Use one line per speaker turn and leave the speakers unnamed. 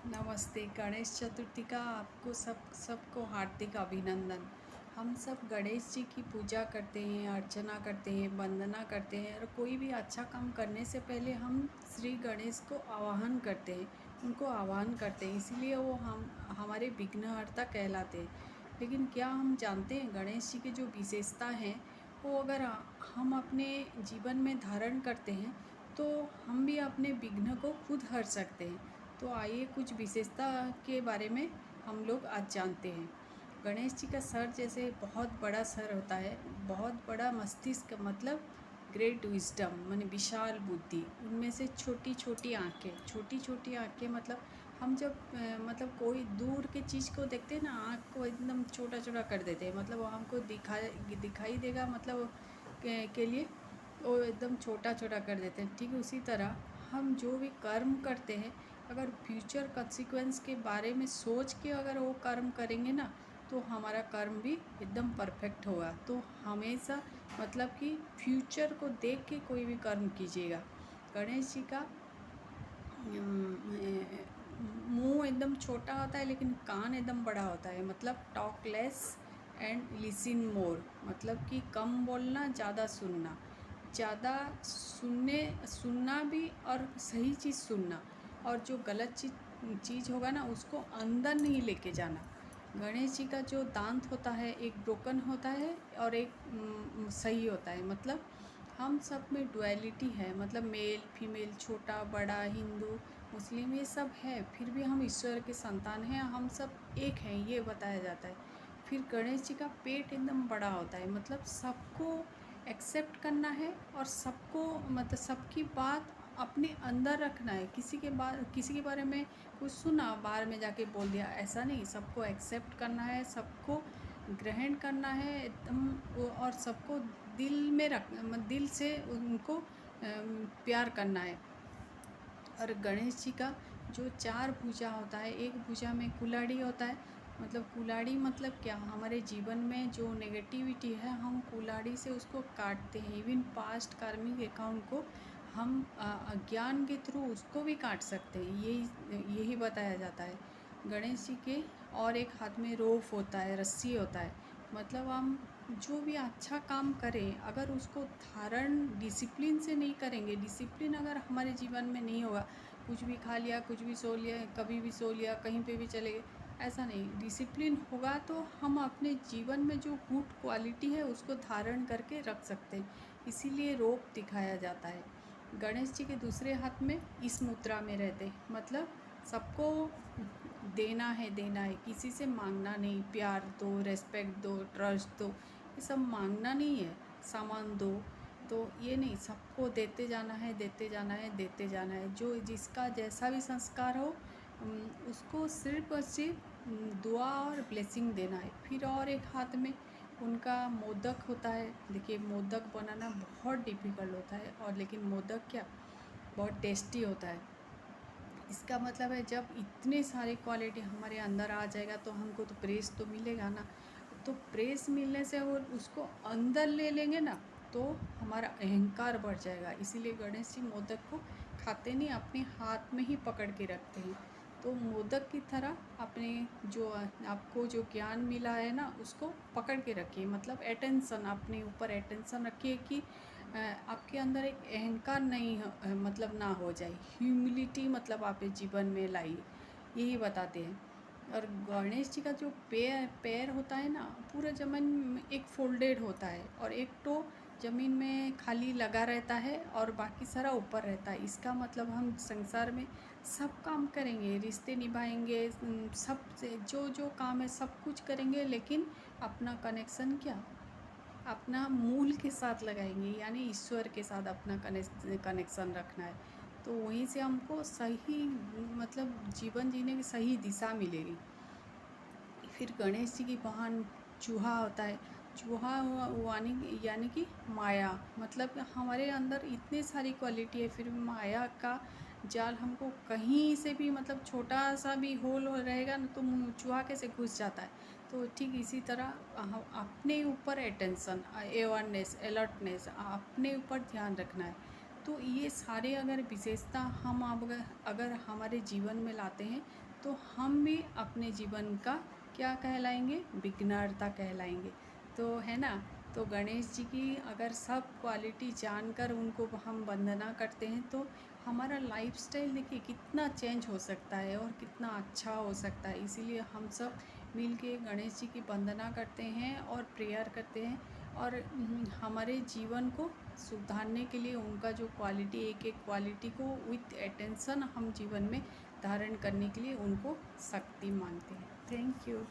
नमस्ते। गणेश चतुर्थी का आपको सबको हार्दिक अभिनंदन। हम सब गणेश जी की पूजा करते हैं, अर्चना करते हैं, वंदना करते हैं और कोई भी अच्छा काम करने से पहले हम श्री गणेश को आवाहन करते हैं, उनको आवाहन करते हैं, इसीलिए वो हमारे विघ्नहर्ता कहलाते हैं। लेकिन क्या हम जानते हैं गणेश जी की जो विशेषता है वो अगर हम अपने जीवन में धारण करते हैं तो हम भी अपने विघ्न को खुद हर सकते हैं। तो आइए कुछ विशेषता के बारे में हम लोग आज जानते हैं। गणेश जी का सर जैसे बहुत बड़ा सर होता है, बहुत बड़ा मस्तिष्क मतलब ग्रेट विजडम माने विशाल बुद्धि, उनमें से छोटी छोटी आँखें मतलब हम जब मतलब कोई दूर के चीज़ को देखते हैं ना, आँख को एकदम छोटा छोटा कर देते हैं, मतलब वो हमको दिखाई देगा मतलब के लिए वो एकदम छोटा छोटा कर देते हैं। ठीक उसी तरह हम जो भी कर्म करते हैं, अगर फ्यूचर कंसिक्वेंस के बारे में सोच के अगर वो कर्म करेंगे ना तो हमारा कर्म भी एकदम परफेक्ट होगा। तो हमेशा मतलब कि फ्यूचर को देख के कोई भी कर्म कीजिएगा। गणेश जी का मुंह एकदम छोटा होता है लेकिन कान एकदम बड़ा होता है, मतलब talk less and listen more, मतलब कि कम बोलना ज़्यादा सुनना, ज़्यादा सुनना भी और सही चीज़ सुनना, और जो गलत चीज़ होगा ना उसको अंदर नहीं लेके जाना। गणेश जी का जो दांत होता है एक ब्रोकन होता है और एक सही होता है, मतलब हम सब में डुअलिटी है, मतलब मेल फीमेल, छोटा बड़ा, हिंदू मुस्लिम ये सब है, फिर भी हम ईश्वर के संतान हैं, हम सब एक हैं ये बताया जाता है। फिर गणेश जी का पेट एकदम बड़ा होता है, मतलब सबको एक्सेप्ट करना है और सबको मतलब सबकी बात अपने अंदर रखना है। किसी के बारे में कुछ सुना बाहर में जाके बोल दिया, ऐसा नहीं, सबको एक्सेप्ट करना है, सबको ग्रहण करना है एकदम, और सबको दिल से उनको प्यार करना है। और गणेश जी का जो चार भुजा होता है, एक भुजा में कुल्हाड़ी होता है, मतलब कुल्हाड़ी मतलब क्या, हमारे जीवन में जो नेगेटिविटी है हम कुल्हाड़ी से उसको काटते हैं। इवन पास्ट कार्मिक अकाउंट को हम ज्ञान के थ्रू उसको भी काट सकते हैं, यही बताया जाता है गणेश जी के। और एक हाथ में रोप होता है, रस्सी होता है, मतलब हम जो भी अच्छा काम करें अगर उसको धारण डिसिप्लिन से नहीं करेंगे, डिसिप्लिन अगर हमारे जीवन में नहीं होगा, कुछ भी खा लिया, कुछ भी सो लिया, कभी भी सो लिया, कहीं पे भी चले गए, ऐसा नहीं, डिसिप्लिन होगा तो हम अपने जीवन में जो गुड क्वालिटी है उसको धारण करके रख सकते हैं। इसीलिए रोप दिखाया जाता है। गणेश जी के दूसरे हाथ में इस मुद्रा में रहते, मतलब सबको देना है, किसी से मांगना नहीं, प्यार दो, रेस्पेक्ट दो, ट्रस्ट दो, ये सब मांगना नहीं है, सामान दो, तो ये नहीं, सबको देते जाना है, देते जाना है, देते जाना है। जो जिसका जैसा भी संस्कार हो उसको सिर्फ और सिर्फ दुआ और ब्लेसिंग देना है। फिर और एक हाथ में उनका मोदक होता है। देखिए मोदक बनाना बहुत डिफ़िकल्ट होता है, और लेकिन मोदक क्या बहुत टेस्टी होता है। इसका मतलब है जब इतने सारे क्वालिटी हमारे अंदर आ जाएगा तो हमको तो प्रेस तो मिलेगा ना, तो प्रेस मिलने से वो उसको अंदर ले लेंगे ना तो हमारा अहंकार बढ़ जाएगा। इसीलिए गणेश जी मोदक को खाते नहीं, अपने हाथ में ही पकड़ के रखते हैं। तो मोदक की तरह अपने जो आपको जो ज्ञान मिला है ना उसको पकड़ के रखिए, मतलब अटेंशन, अपने ऊपर अटेंशन रखिए कि आपके अंदर एक अहंकार नहीं मतलब ना हो जाए, ह्यूमिलिटी मतलब आप इस जीवन में लाइए, यही बताते हैं। और गणेश जी का जो पैर होता है ना पूरा ज़मीन में एक फोल्डेड होता है, और एक तो ज़मीन में खाली लगा रहता है और बाकी सारा ऊपर रहता है। इसका मतलब हम संसार में सब काम करेंगे, रिश्ते निभाएंगे, सब से जो जो काम है सब कुछ करेंगे, लेकिन अपना कनेक्शन क्या, अपना मूल के साथ लगाएंगे, यानी ईश्वर के साथ अपना कनेक्शन रखना है। तो वहीं से हमको सही मतलब जीवन जीने की सही दिशा मिलेगी। फिर गणेश जी की वाहन चूहा होता है। चूहा यानी कि माया, मतलब हमारे अंदर इतनी सारी क्वालिटी है, फिर माया का जाल हमको कहीं से भी, मतलब छोटा सा भी होल हो रहेगा ना तो चूहा कैसे घुस जाता है। तो ठीक इसी तरह हम अपने ऊपर अटेंशन, अवेयरनेस, अलर्टनेस, अपने ऊपर ध्यान रखना है। तो ये सारे अगर विशेषता हम अगर हमारे जीवन में लाते हैं तो हम भी अपने जीवन का क्या कहलाएंगे, विघ्नहर्ता कहलाएंगे। तो है ना। तो गणेश जी की अगर सब क्वालिटी जानकर उनको हम वंदना करते हैं तो हमारा लाइफस्टाइल देखिए कितना चेंज हो सकता है और कितना अच्छा हो सकता है। इसीलिए हम सब मिल के गणेश जी की वंदना करते हैं और प्रेयर करते हैं और हमारे जीवन को सुधारने के लिए उनका जो क्वालिटी, एक एक क्वालिटी को विथ अटेंशन हम जीवन में धारण करने के लिए उनको शक्ति मानते हैं। Thank you.